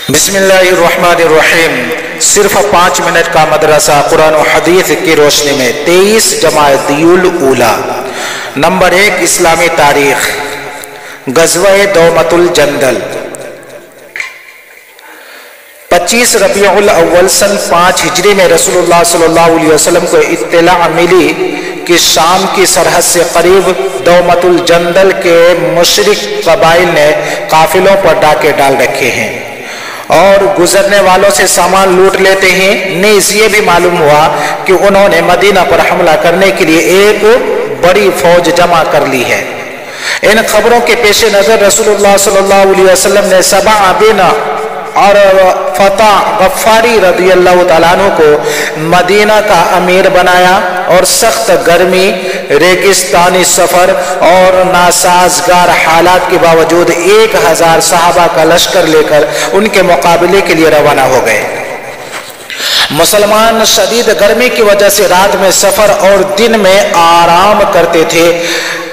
बिस्मिल्लाहिर्रहमानिर्रहीम। सिर्फ 5 मिनट का मदरसा कुरान और हदीस की रोशनी में 23 जमादियुल ऊला। नंबर 1 इस्लामी तारीख, गज़वा-ए दौमतुल जंदल 25 रबीउल अव्वल सन 5 हिजरी में रसूलुल्लाह सल्लल्लाहु अलैहि वसल्लम को इत्तिला मिली कि शाम की सरहद से करीब दौमतुल जंदल के मुशरिक कबाइल ने काफिलों पर डाके डाल रखे हैं और गुजरने वालों से सामान लूट लेते हैं। नीज़ ये भी मालूम हुआ कि उन्होंने मदीना पर हमला करने के लिए एक बड़ी फौज जमा कर ली है। इन खबरों के पेश नजर रसूलुल्लाह सल्लल्लाहु अलैहि वसल्लम ने सबा बिन और फता गफ्फारी रदियल्लाहु ताला अन्हु को मदीना का अमीर बनाया और सख्त गर्मी, रेगिस्तानी सफर और नासाजगार हालात के बावजूद 1000 सहाबा का लश्कर लेकर उनके मुकाबले के लिए रवाना हो गए। मुसलमान शदीद गर्मी की वजह से रात में सफर और दिन में आराम करते थे।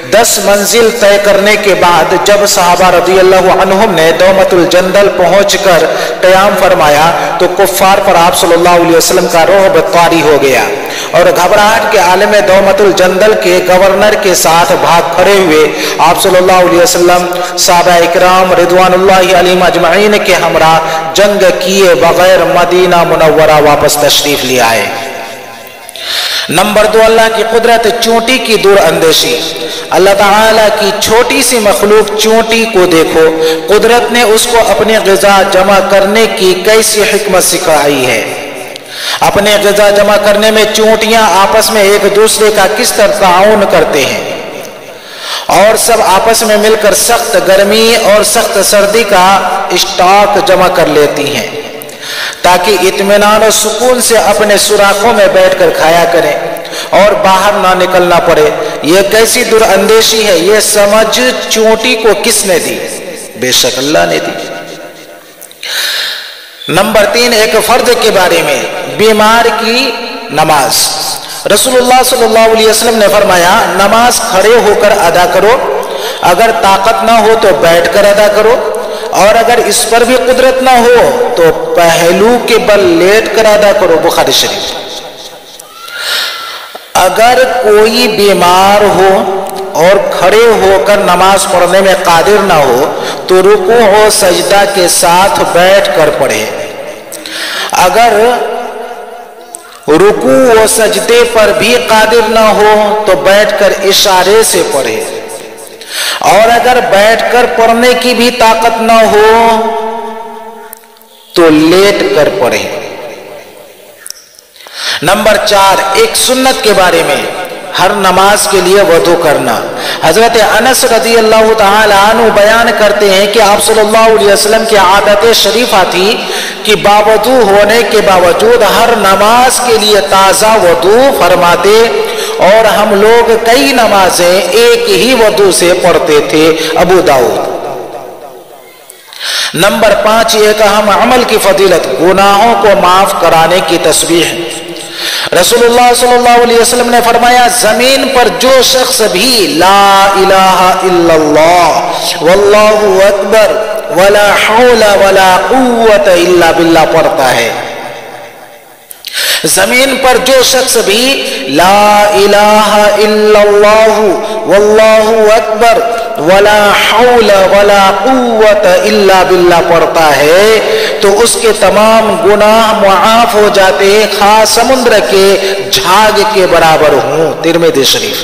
10 मंजिल तय करने के बाद जब सहाबा रदियल्लाहु अन्हुम ने दौमतुल जंदल पहुंचकर क़याम फरमाया तो कुफ्फार पर आप सल्लल्लाहु अलैहि वसल्लम का रोब तारी हो गया और घबराहट के आलम में दौमतुल जंदल के गवर्नर के साथ भाग खड़े हुए आप सल्लल्लाहु अलैहि वसल्लम सहाबा इकराम रिदवानुल्लाहि अलैहिम अजमईन के हमरा जंग किए बगैर मदीना मुनव्वरा वापस तशरीफ ले आए। नंबर 2 अल्लाह की कुदरत, चोटी की दूर अंदेशी। अल्लाह ताला की छोटी सी मखलूक चोटी को देखो, कुदरत ने उसको अपनी ग़िज़ा जमा करने की कैसी हिकमत सिखाई है। अपने ग़िज़ा जमा करने में चोटियां आपस में एक दूसरे का किस तरह ताउन करते हैं और सब आपस में मिलकर सख्त गर्मी और सख्त सर्दी का स्टॉक जमा कर लेती हैं ताकि इत्मीनान और सुकून से अपने सुराखों में बैठकर खाया करें और बाहर ना निकलना पड़े। यह कैसी दुरअंदेशी है, यह समझ चोटी को किसने दी? बेशक अल्लाह ने दी। नंबर 3 एक फर्द के बारे में, बीमार की नमाज। रसूलुल्लाह सल्लल्लाहु अलैहि वसल्लम ने फरमाया, नमाज खड़े होकर अदा करो, अगर ताकत ना हो तो बैठकर अदा करो और अगर इस पर भी कुदरत ना हो तो पहलू के बल लेट कर अदा करो। बुखारी शरीफ। अगर कोई बीमार हो और खड़े होकर नमाज पढ़ने में कादिर ना हो तो रुकू और सजदा के साथ बैठ कर पढ़े। अगर रुकू और सजदे पर भी कादिर ना हो तो बैठकर इशारे से पढ़े और अगर बैठकर पढ़ने की भी ताकत ना हो तो लेट कर पढ़े। नंबर 4 एक सुन्नत के बारे में, हर नमाज के लिए वुदू करना। हजरत अनस रदियल्लाहु ताला अन्हु बयान करते हैं कि आप सल्लल्लाहु अलैहि वसल्लम की आदत शरीफा थी कि बावजू होने के बावजूद हर नमाज के लिए ताज़ा वुदू फरमाते और हम लोग कई नमाजें एक ही वुदू से पढ़ते थे। अबू दाऊद। नंबर 5 एक अहम अमल की फजीलत, गुनाहों को माफ कराने की तस्बीह। रसूलुल्लाह सल्लल्लाहु अलैहि वसल्लम ने फरमाया, जमीन पर जो शख्स भी ला इलाहा इल्लल्लाह वल्लाहु अकबर वला हौला वला कुव्वत इल्ला बिल्लाह पढ़ता है, जमीन पर जो शख्स भी ला इलाहा इल्लल्लाह वल्लाहु अकबर वला हौला वला कुव्वत इल्ला बिल्लाह पढ़ता है तो उसके तमाम गुनाह मुआफ हो जाते हैं, खास समुद्र के झाग के बराबर हूं। तिरमिज़ी शरीफ।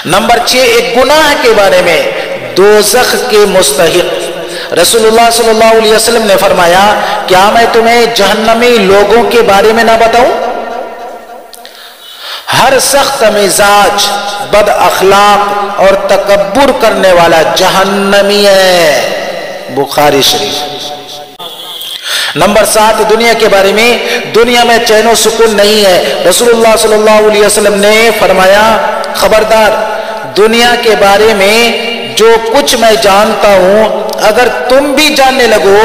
नंबर 6 एक गुनाह के बारे में, दोज़ख के मुस्तहिक। रसूलुल्लाह सल्लल्लाहु अलैहि वसल्लम ने फरमाया, क्या मैं तुम्हें जहन्नमी लोगों के बारे में ना बताऊं? हर सख्त मिजाज, बद अखलाक और तकब्बुर करने वाला जहन्नमी है। बुखारी शरीफ। नंबर 7 दुनिया के बारे में, दुनिया में चैन और सुकून नहीं है। रसूलुल्लाह सल्लल्लाहु अलैहि वसल्लम ने फरमाया, खबरदार, दुनिया के बारे में जो कुछ मैं जानता हूं अगर तुम भी जानने लगो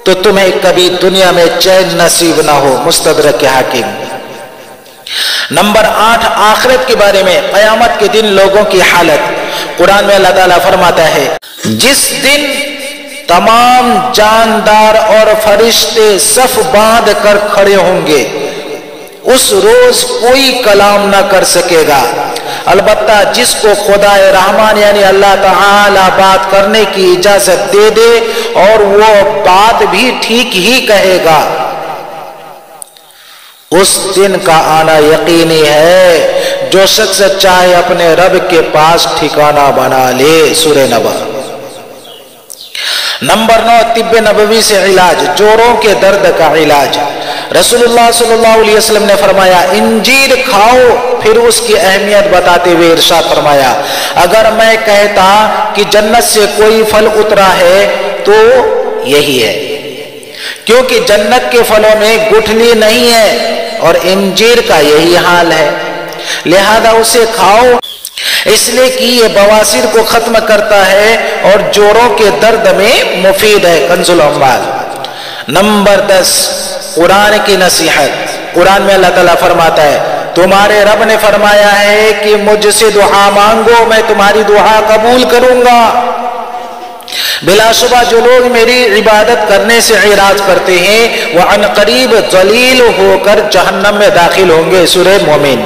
तो तुम्हें कभी दुनिया में चैन नसीब ना हो। मुस्तदरक के हाकिम। नंबर 8 आखिरत के बारे में, क़यामत के दिन लोगों की हालत। कुरान में अल्लाह ताला फरमाता है, जिस दिन तमाम जानदार और फरिश्ते सफ बांध कर खड़े होंगे। उस रोज कोई कलाम ना कर सकेगा, अलबत्ता जिसको खुदाए रहमान यानी अल्लाह ताला बात करने की इजाजत दे दे और वो बात भी ठीक ही कहेगा। उस दिन का आना यकीनी है, जो शख्स चाहे अपने रब के पास ठिकाना बना ले। सूरह नबा। नंबर 9, तिब्बे नबवी से इलाज, जोड़ों के दर्द का इलाज। रसूलुल्लाह सल्लल्लाहु अलैहि वसल्लम ने फरमाया, इंजीर खाओ। फिर उसकी अहमियत बताते हुए इरशाद फरमाया, अगर मैं कहता कि जन्नत से कोई फल उतरा है तो यही है, क्योंकि जन्नत के फलों में गुठली नहीं है और इंजीर का यही हाल है, लिहाजा उसे खाओ, इसलिए कि ये बवासीर को खत्म करता है और जोड़ों के दर्द में मुफीद है। कंजुल अम्बाल। नंबर 10, कुरान की नसीहत। कुरान में अल्लाह ताला फरमाता है, तुम्हारे रब ने फरमाया है कि मुझसे दुआ मांगो, मैं तुम्हारी दुआ कबूल करूंगा। बिलाशुबा जो लोग मेरी इबादत करने से इराज करते हैं वह अनकरीब जलील होकर जहन्नम में दाखिल होंगे। सूरह मोमिन।